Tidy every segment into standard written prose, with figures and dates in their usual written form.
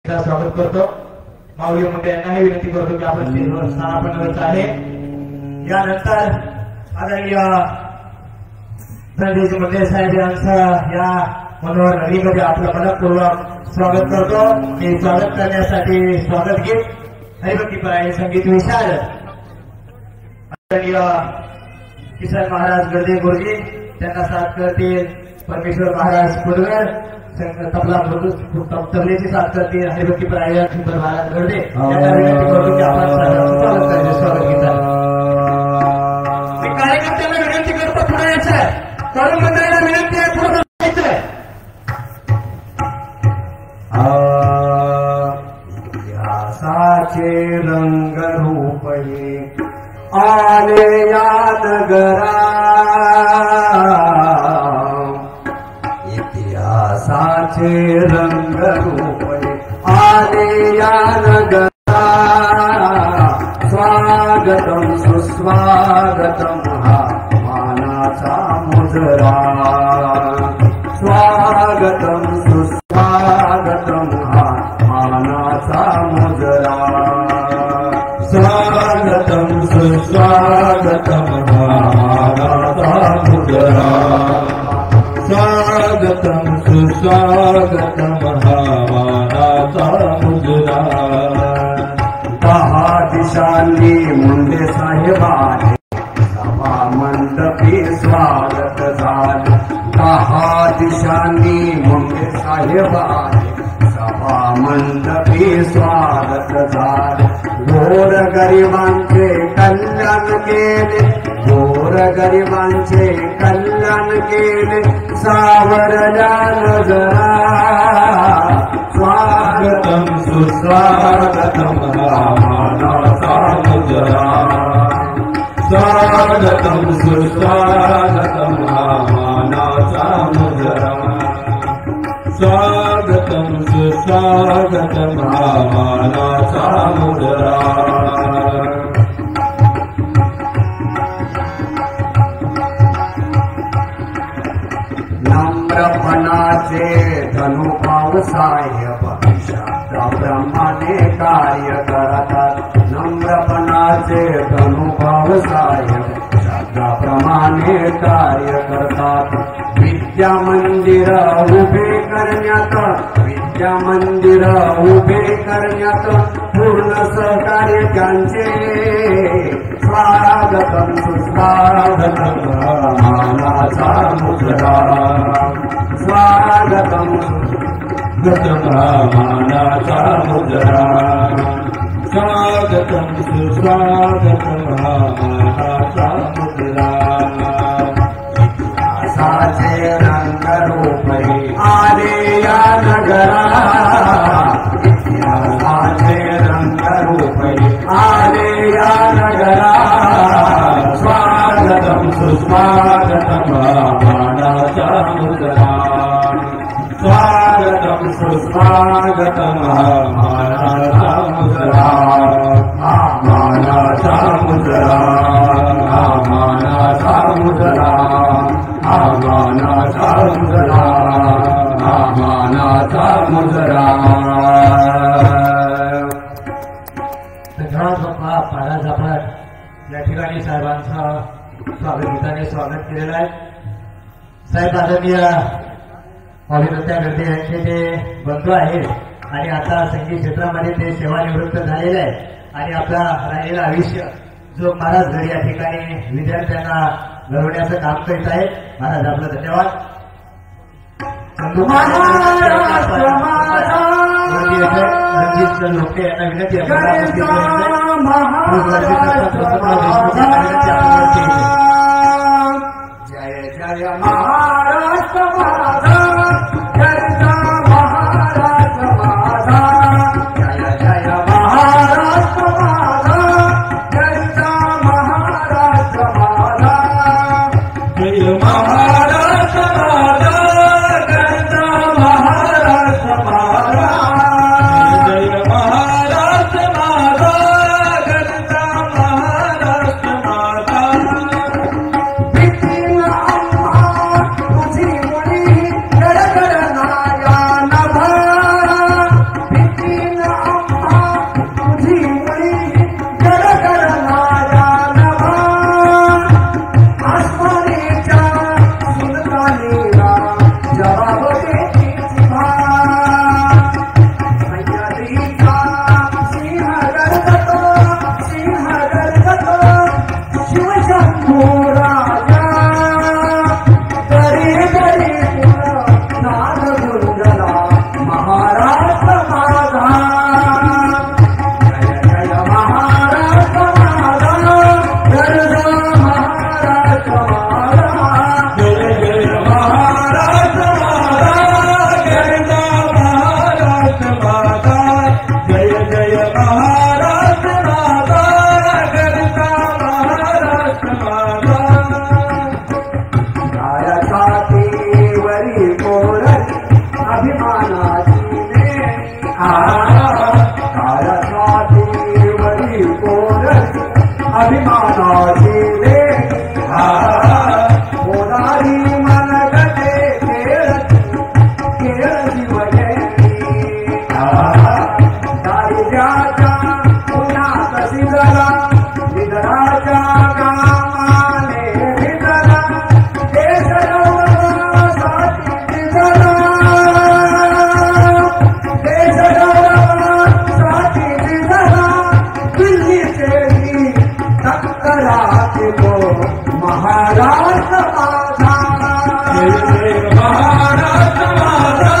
स्वागत करतो। माऊली मंडळांनाही विनंती करतो की आपण स्टेजवर स्थानापन्न आहे। यानंतर आदरणीय रणजित मंडळ साहेब यांचं या मनोहर रॅलीमध्ये आपलं मनपूर्वक स्वागत करतो। मी स्वागत करण्यासाठी स्वागत गीत हरिभक्तीपरायण संगीत विशारद आदरणीय किसन महाराज गर्दे गुरुजी त्यांना साथ करतील परमेश्वर महाराज कुडगर तबला तबलेची साथ करतील हरिभक्तीपरायण सुंदर महाराज गर्दे यांना विनंती करतो की आपण स्वागत करायचं स्वागत गीता कार्यकर्त्यांना विनंती करतो पुढे यायचं तरुण मंडळींना विनंती आहे पुढे जायचंय। इतिहासाचे रंगरूप हे आले या नगरा इतिहासाचे रंगरूप हे आले या नगरा स्वागतम सुस्वागतम हा मानाचा मुजरा स्वागतम सुस्वागतम हा मानाचा मुजरा स्वागतम सुस्वागतम हा मानाचा मुजरा स्वागतम सुस्वागतम हा मानाचा मुजरा 10 दिशांनी मुंडे साहेबाने सभा मंडपी स्वागत झाले 10 दिशांनी मुंडे साहेबाने सभा मंडपी स्वागत झाले गोर गरिबांचे कल्याण केले गोर गरिबांचे कल्याण केले सावरल्या नगरा स्वागतम सुस्वागतम हा मानाचा मुजरा स्वागतम सुस्वागतम हा मानाचा मुजरा स्वागतम सुस्वागतम हा मानाचा मुजरा नम्रपणाचे धनुभाव साहेब शब्दाप्रमाणे कार्य करतात नम्रपणाचे धनुभाव साहेब शब्दाप्रमाणे कार्य करतात विद्या मंदिर उभे करण्यात विद्या मंदिर उभे करण्यात पूर्ण सहकार्य त्यांचे स्वागतम सुस्वागतम मानाचा मुजरा स्वागतम सुस्वागतम मानाचा मुजरा स्वागतम सुस्वागतम मानाचा मुजरा इतिहासाचे रंगरूप हे आले या नगरा इतिहासाचे रंगरूप हे आले या नगरा स्वागतम सुस्वागतम मानाचा मुजरा स्वागतम सुस्वागतम मानाचा मुजरा मानाचा मुजरा मानाचा मुजरा मानाचा मुजरा मानाचा मुजरा धन्यवाद बाप्पा महाराज आपण या ठिकाणी साहेबांचं स्वागत गीताने स्वागत केलेलं आहे। साहेब आदरणीय माऊलीदत्ता गर्दे यांचे ते बंधू आहेत आणि आता संगीत क्षेत्रामध्ये ते सेवानिवृत्त झालेले आहे आणि आपला राहिलेलं आयुष्य जो महाराज घरी या ठिकाणी विद्यार्थ्यांना घडवण्याचं काम करीत आहेत। महाराज आपलं धन्यवाद। रणजित लोके यांना विनंती आहे जय जय महाराष्ट्र माझा जय महाराष्ट्र माझा जय जय महाराष्ट्र माझा जय महाराष्ट्र माझा जय महाराष्ट्र माझा जय महाराष्ट्र माझा जय महाराष्ट्र माझा जय महाराष्ट्र माझा कारणाची वरी कोरची अभिमानाची देणी होणारी मनगटे खेळ जीवजयंती दारिद्र्याच्या पुन्हा कशी जरा निधनाच्या कामाने विजला देश गौरवासाठी विजला देश गौरवासाठी विजला दिल्लीचे टक्कराचे तो महाराष्ट्र माझा महाराष्ट्र माझा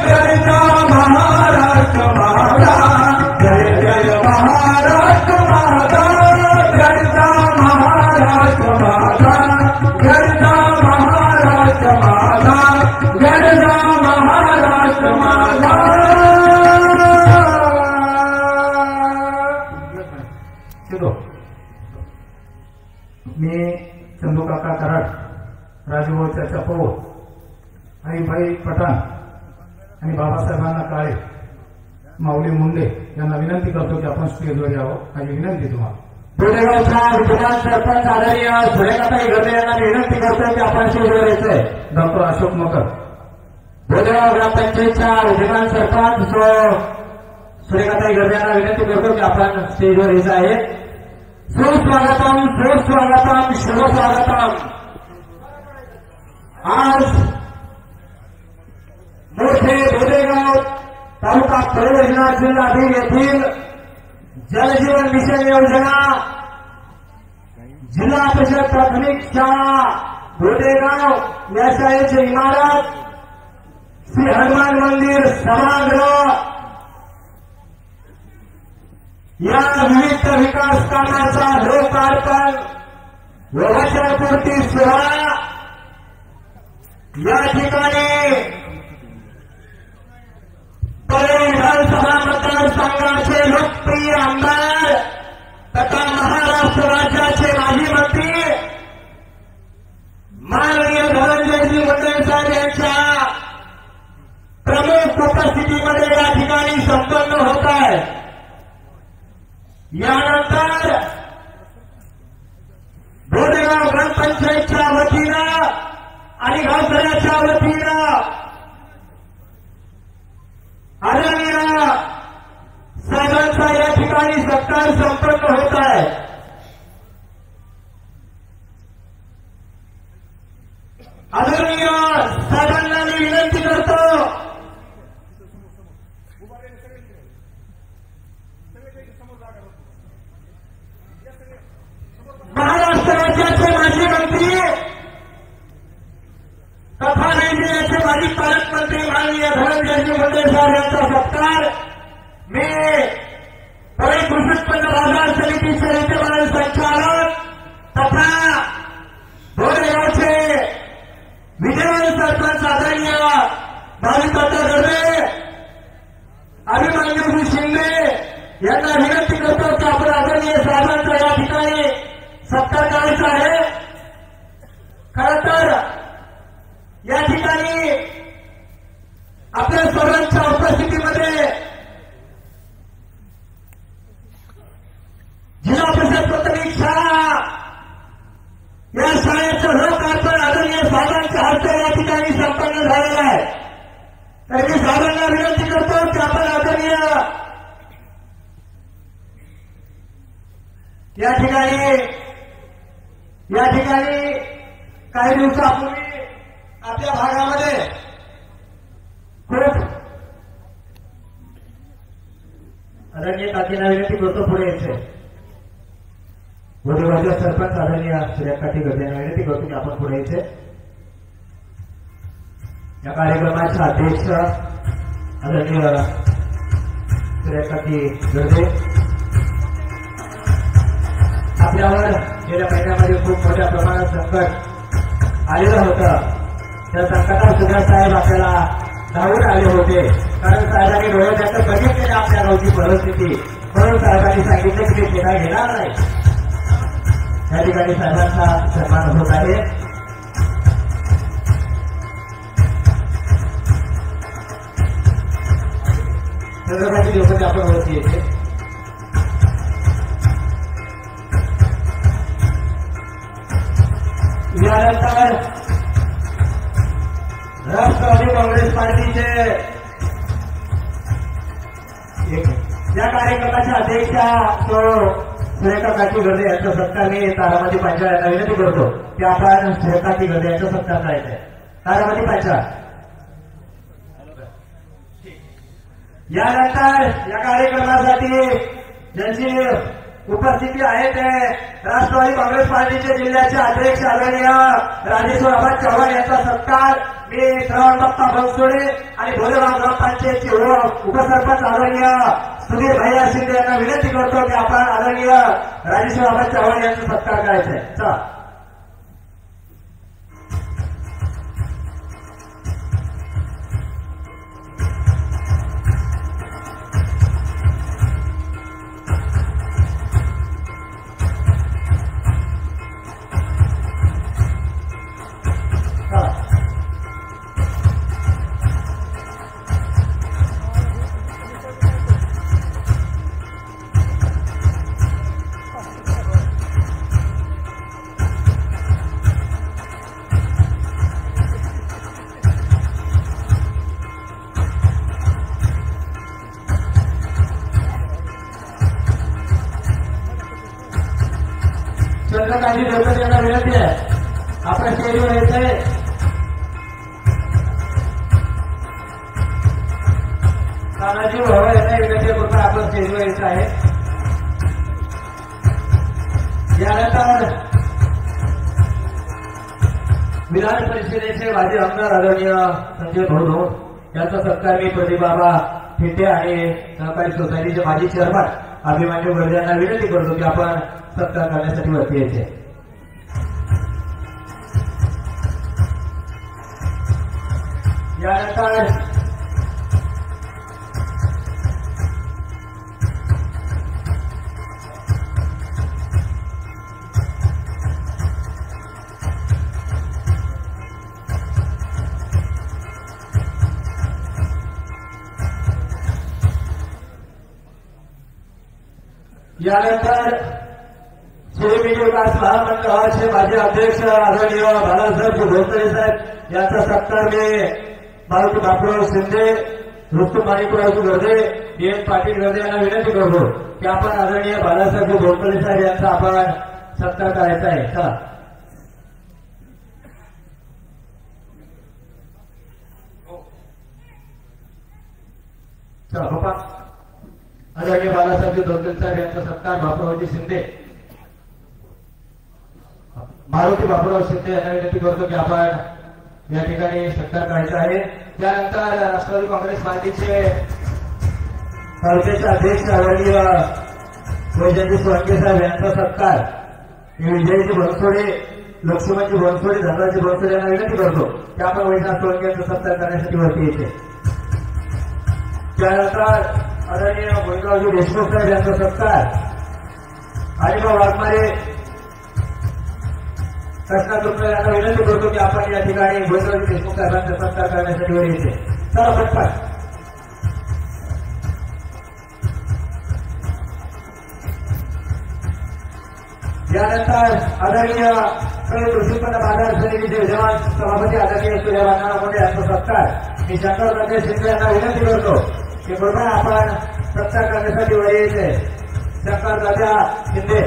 जय महाराष्ट्र माझा जय जय महाराष्ट्र माझा जय महाराष्ट्र माझा जय महाराष्ट्र माझा जय महाराष्ट्र माझा मी चंदू काका कराड राजूभाऊ चाचा पवार आणि भाई पठाण आणि बाबासाहेबांना काळे माऊली मुंडे यांना विनंती करतो की आपण स्टेजवर यावं आणि विनंती तुम्हाला बोडेगावच्या विद्यमान सरपंच आदरणीय सुरेखाताई गर्दे यांना विनंती करतो की आपण स्टेजवर यायचंय डॉक्टर अशोक मकर बोडेगाव ग्रामपंचायतच्या विद्यमान सरपंच सुरेखाताई गर्दे यांना विनंती करतो की आपण स्टेजवर यायचं आहे सुस्वागतम सुस्वागतम शुभस्वागतम आज मोठे बोदेगाव तालुका परभणी जिल्हा बीड येथील जलजीवन मिशन योजना जिल्हा परिषद प्राथमिक शाळा बोदेगाव या शाळेची इमारत श्री हनुमान मंदिर सभागृह या विविध विकास कामाचा लोकार्पण व वचनपूर्ती सोहळा या ठिकाणी परळी विधानसभा मतदारसंघाचे लोकप्रिय आमदार तथा महाराष्ट्र राज्याचे माजी मंत्री माननीय धनंजयजी मुंडे साहेब यांच्या प्रमुख उपस्थितीमध्ये या ठिकाणी संपन्न होत आहे। यानंतर बोदेगाव ग्रामपंचायतच्या वतीनं आणि गावकऱ्याच्या वतीनं आदरणीय साहेबांचा या ठिकाणी सत्कार संपन्न होत आहे। आदरणीय साहेबांना मी विनंती करतो महाराष्ट्र राज्याचे माजी मंत्री तथा राज्याचे माजी पालकमंत्री माननीय धनंजयजी मुंडे साहेब यांचा सत्कार मी परळी कृषी उत्पन्न बाजार समितीचे विद्यमान संचालक तथा बोदेगावचे विद्यमान सरपंच आदरणीय भाविकाता गर्दे अभिमन्यूजी शिंदे यांना विनंती करतो की आपण आदरणीय साहेबांचा या ठिकाणी सत्कार करायचा आहे। खरं तर या ठिकाणी आपल्या सर्वांच्या उपस्थितीमध्ये जिल्हा परिषद प्राथमिक शाळा या शाळेचं लोकार्पण आदरणीय साहेबांच्या हस्ते या ठिकाणी संपन्न झालेलं आहे। तर मी साहेबांना विनंती करतो की आपण आदरणीय या ठिकाणी काही दिवसापूर्वी आपल्या भागामध्ये खूप आदरणीय काकींना विनंती करतो पुढे यायचे बोदेगावच्या सरपंच आदरणीय सुरेखाताई गर्दे यांना विनंती करतो की आपण पुढे यायचे। या कार्यक्रमाचे अध्यक्ष आदरणीय सुरेखाताई गर्दे आपल्यावर गेल्या महिन्यामध्ये खूप मोठ्या प्रमाणात संकट आलेलं होतं। त्या संकटात सुद्धा साहेब आपल्याला धावून आले होते, कारण साहेबांनी डोळ्यात बघितलेली आपल्या गावची परिस्थिती, म्हणून साहेबांनी सांगितलं की ते ठेका घेणार नाही। या ठिकाणी साहेबांचा सन्मान होत आहे। चंद्रकांत देवपती आपण वरती येते. यानंतर राष्ट्रवादी काँग्रेस पार्टीचे या कार्यक्रमाच्या अध्यक्षा तो सुरेखा काठी गर्दे यांचा सत्कार मी तारामती पांचाळ यांना विनंती करतो की आपण सुरेखा काठी गर्दे यांचा सत्कार करायचा आहे. तारामती पांचाळ. यानंतर या कार्यक्रमासाठी ज्यांची उपस्थिती आहे ते राष्ट्रवादी काँग्रेस पार्टीचे जिल्ह्याचे अध्यक्ष आदरणीय राजेश्वर अहमद चव्हाण यांचा सत्कार मी श्रवण बप्पा बनसोडे आणि भोलेगाव ग्रामपंचायतचे उपसरपंच आदरणीय सुधीर भैया शिंदे यांना विनंती करतो की आपण आदरणीय राजेश्वर अहमद चव्हाण यांचा सत्कार करायचा आहे. चला. चंद्रकांत देवपती यांना विनंती आहे आपण स्टेजवर यायचंय. तानाजी भाऊ यांना विनंती करून आपण स्टेजवर यायचं आहे. यानंतर विधान परिषदेचे माजी आमदार आदरणीय संजय भाऊ यांचा सत्कार मी प्रदीपबाबा ठेटे आणि सहकारी सोसायटीचे माजी चेअरमन अभिमन्यू गर्दे यांना विनंती करतो की आपण सत्कार करण्यासाठी वरती यायचे. यानंतर श्री विकास महामंडळाचे माजी अध्यक्ष आदरणीय बाळासाहेब भोसले साहेब यांचा सत्कार मी मारुती बापूराव शिंदे रुस्तुम माणिकराव गर्दे एन पाटील गर्दे यांना विनंती करतो की आपण आदरणीय बाळासाहेब भोसले साहेब यांचा आपण सत्कार करायचा आहे. चला. चला बाप्पा. आदरणीय बाळासाहेब धोंडे साहेब यांचा सत्कार बापूरावजी शिंदे मारुती बापूराव शिंदे यांना विनंती करतो की आपण या ठिकाणी सत्कार करायचा आहे. त्यानंतर राष्ट्रवादी काँग्रेस पार्टीचे तालुक्याचे अध्यक्ष आदरणीय वैजयंती सोळंके साहेब यांचा सत्कार मी विजयजी बनसोडे लक्ष्मणजी बनसोडे धनराजी बनसोडे यांना विनंती करतो की आपण वैजनाथ सोळंके यांचा सत्कार करण्यासाठी वरती येते. त्यानंतर आदरणीय गोविंदरावजी देशमुख साहेब यांचा सत्कार हरिभाऊ वाघमारे कृष्णातुर्मे यांना विनंती करतो की आपण या ठिकाणी गोविंदरावजी देशमुख साहेबांचा सत्कार करण्यासाठी वर येते. चला पटपट. यानंतर आदरणीय कृषी उत्पन्न बाजार समितीचे विद्यमान सभापती आदरणीय सूर्यभाना मोठे यांचा सत्कार मी शंकर शिंदे यांना विनंती करतो की बरोबर आपण सत्कार करण्यासाठी वर यायचे. शंकर राजा शिंदे.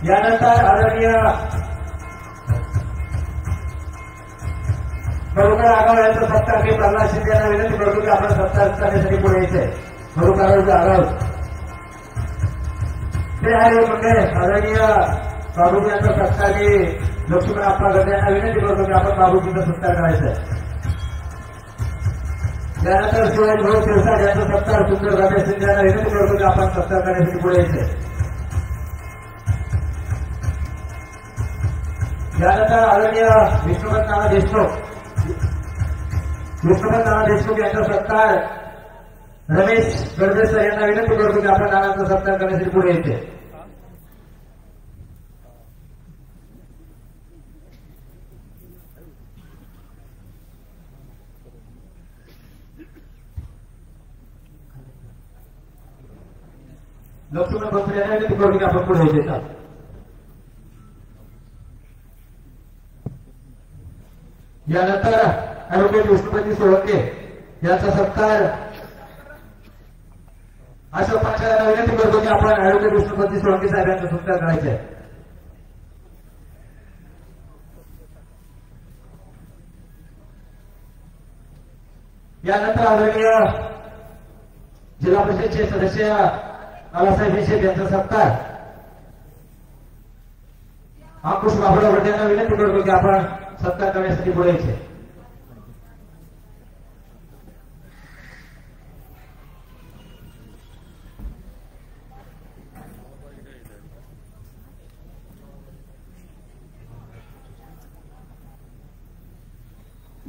यानंतर आदरणीय मधुकर आगाव यांचा सत्कार मी प्रल्हाद शिंदे यांना विनंती करतो की आपण सत्कार करण्यासाठी पुढे यायचंय. मधुकर आगाव ते आहे म्हणजे आदरणीय बाबूजी यांचा सत्कार मी लक्ष्मण अप्पा गर्दे यांना विनंती करतो की आपण बाबूजींचा सत्कार करायचा आहे. त्यानंतर शिवाजी भाऊ शिरसाट यांचा सत्कार सुंदर राजा शिंदे यांना विनंती करतो की आपण सत्कार करण्यासाठी पुढे यायचंय. यानंतर आदरणीय विष्णुपत नाना देशमुख यांचा सत्कार रमेश गडदे सर यांना विनंती करतो की आपण नानांचा सत्कार करण्यासाठी पुढे येते. लक्ष्मण भोसले यांना विनंती करतो की आपण पुढे येते. यानंतर ॲडव्होकेट विष्णुपती सोळंके यांचा सत्कार अशोक पांचाळ यांना विनंती करतो की आपण ॲडव्होकेट विष्णुपती सोळंके साहेब यांचा सत्कार करायचा आहे. यानंतर आदरणीय जिल्हा परिषदेचे सदस्य आलासाहेब शेख यांचा सत्कार अंकुश बाबुराव भट यांना विनंती करतो की आपण सत्कार करण्यासाठी पुढे यायचे.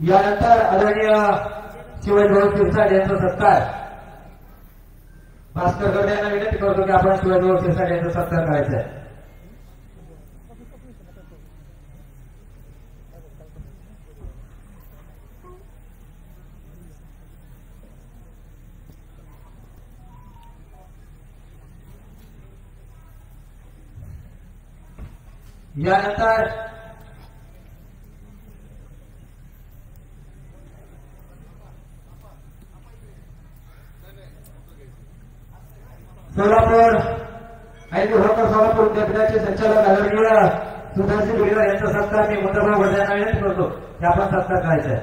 यानंतर आदरणीय शिवाजीभाऊ शिरसाट यांचा सत्कार भास्कर गडे यांना विनंती करतो की आपण शिवाजीभाऊ शिरसाट यांचा सत्कार करायचा आहे. यानंतर सोलापूर आणि सोलापूर विद्यापीठाचे संचालक आदरणीय सुधासिंह बिडकर यांचा सत्कार मी मुद्दाभाऊ भट यांना विनंती करतो की आपण सत्कार करायचा आहे.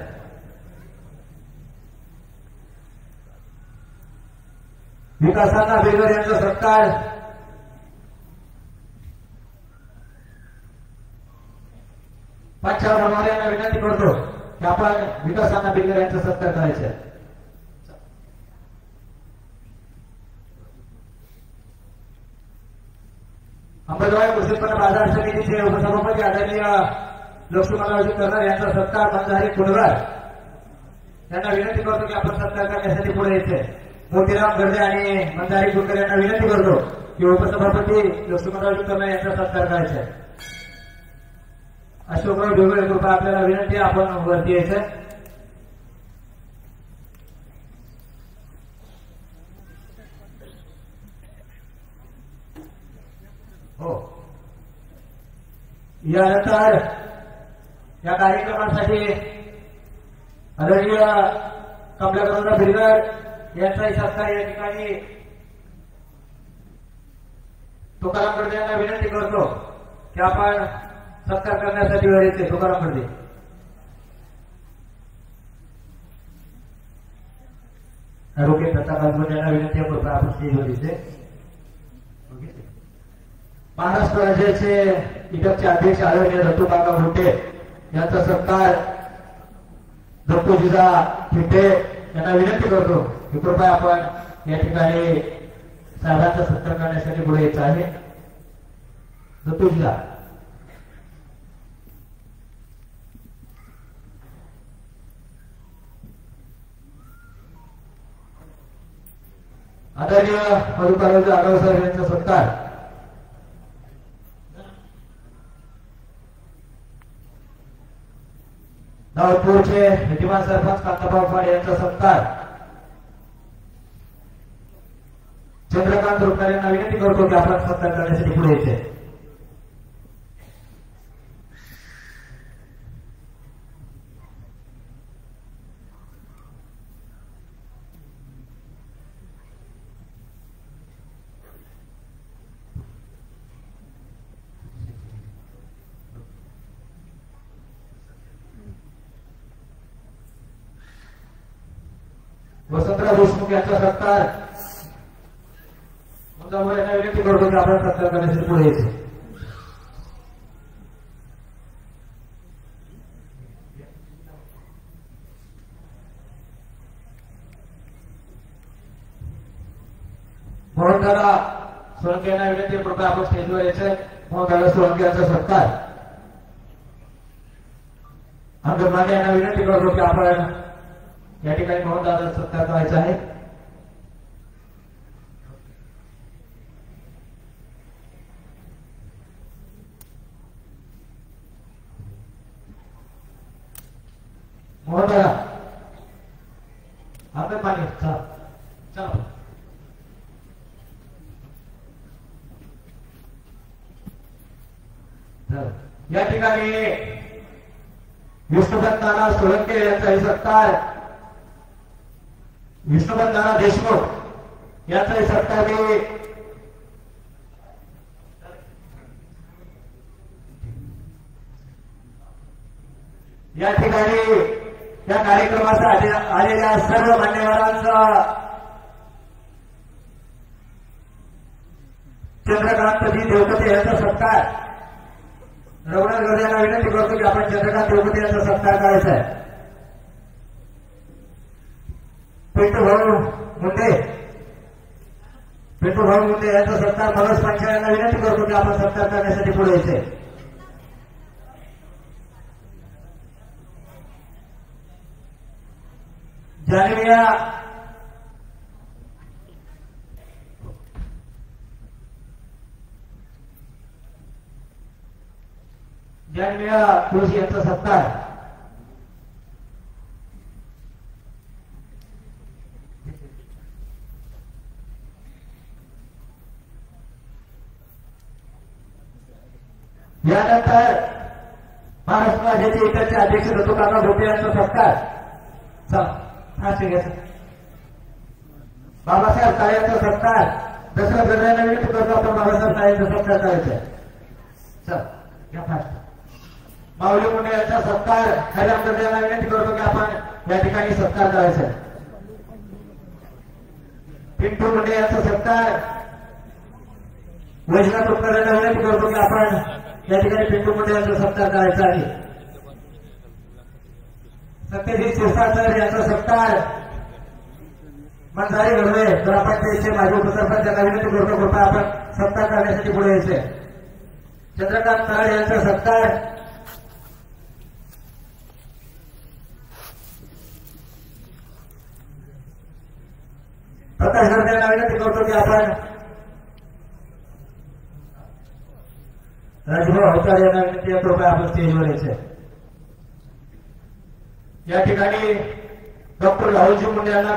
विकासांना बिडकर यांचा सत्कार पांचाळ बनवारे यांना विनंती करतो की आपण विकासांना बिडकर यांचा सत्कार करायचा आहे. अंबेजोगाई कृषी उत्पन्न बाजार समितीचे उपसभापती आदरणीय लक्ष्मणरावजी करणार यांचा सत्कार बंधारी कुंडवार यांना विनंती करतो की आपण सत्कार करण्यासाठी पुढे यायचे. मोतीराम गर्दे आणि मंदारी कुलकर यांना विनंती करतो की उपसभापती लक्ष्मणरावजी करणार यांचा सत्कार करायचा आहे. अशोकराव ढोबळे कृपा आपल्याला विनंती आहे आपण वरती यायचं. हो. यानंतर या कार्यक्रमासाठी आदरणीय कमलाकरराव बिडकर यांचाही सत्कार या ठिकाणी तुकाराम गर्दे यांना विनंती करतो की आपण सत्कार करण्यासाठी वर येते. तुकाराम गर्दे ॲडव्होकेट प्रताप गाजवणे यांना विनंती आहे कृपया आपण स्टेजवर येते. महाराष्ट्र राज्याचे इटकचे अध्यक्ष आदरणीय दत्तू काका भुट्टे यांचा सत्कार दत्तूजीजा थिटे यांना विनंती करतो की कृपया आपण या ठिकाणी साहेबांचा सत्कार करण्यासाठी पुढे यायचं आहे. दत्तूजीजा आदरणीय मधुकररावजी आढाव साहेब यांचा सत्कार दाऊदपूरचे विद्यमान सरपंच कांताभाऊ फाड यांचा सत्कार चंद्रकांत रुपनार यांना विनंती करतो की आपण सत्कार करण्यासाठी पुढे यायचे. वसंतराव देशमुख यांचा सत्कार मुद्दाभाऊ यांना विनंती करतो की आपण सत्कार करण्यासाठी पुढे यायचे. मोहनदादा सोळंके यांना विनंती कृपया आपण स्टेजवर यायचं. मोहनदादा सोळंके यांचा सत्कार अंगणवाडी यांना विनंती करतो की आपण या ठिकाणी मोहनदादा सत्कार करायचा आहे. महोदय आपलं पाणी चला चला. या ठिकाणी विष्णुपंत नाना सोळंके यांचाही सत्कार, विष्णुपंत नाना देशमुख यांचाही सत्कार मी या ठिकाणी या कार्यक्रमासाठी आलेल्या सर्व मान्यवरांचा चंद्रकांतजी देवकते यांचा सत्कार. रघुनाथ गर्जे यांना विनंती करतो की आपण चंद्रकांत देवकते यांचा सत्कार करायचा आहे. पिंटूभाऊ मुंडे यांचा सत्कार. मनोज पांचाळ यांना विनंती करतो की आपण सत्कार करण्यासाठी पुढे यायचे. जान्हविया तुळशी यांचा सत्कार. यानंतर महाराष्ट्र राज्याचे इकडचे अध्यक्ष दत्तूकाका भोपे यांचा सत्कार. बाबासाहेब काळे यांचा सत्कार. दशरथ गर्जे यांना विनंती करतो आपण बाबासाहेब काळे यांचा सत्कार करायचा. चल या फास्ट. माऊली मुंडे यांचा सत्कार. हरिराम गर्जे यांना विनंती करतो की आपण या ठिकाणी सत्कार करायचा. पिंटू मुंडे यांचा सत्कार. वैजनाथ उपकर यांना विनंती करतो की आपण या ठिकाणी पिंटू मुंडे यांचा सत्कार करायचा आहे. सत्यजित शिरसाट यांचा सत्कार. मंदारी घडवे ग्रामपंचायतचे माजी उपसरपंच यांना विनंती करतो कृपया आपण सत्कार करण्यासाठी पुढे यायचे. चंद्रकांत कराड यांचा सत्कार. प्रकाश गर्जे यांना विनंती करतो की आपण राजभाऊ अवतार यांना विनंती कृपया आपण स्टेजवर यायचे. या ठिकाणी डॉक्टर राहुलजी मुंडे यांना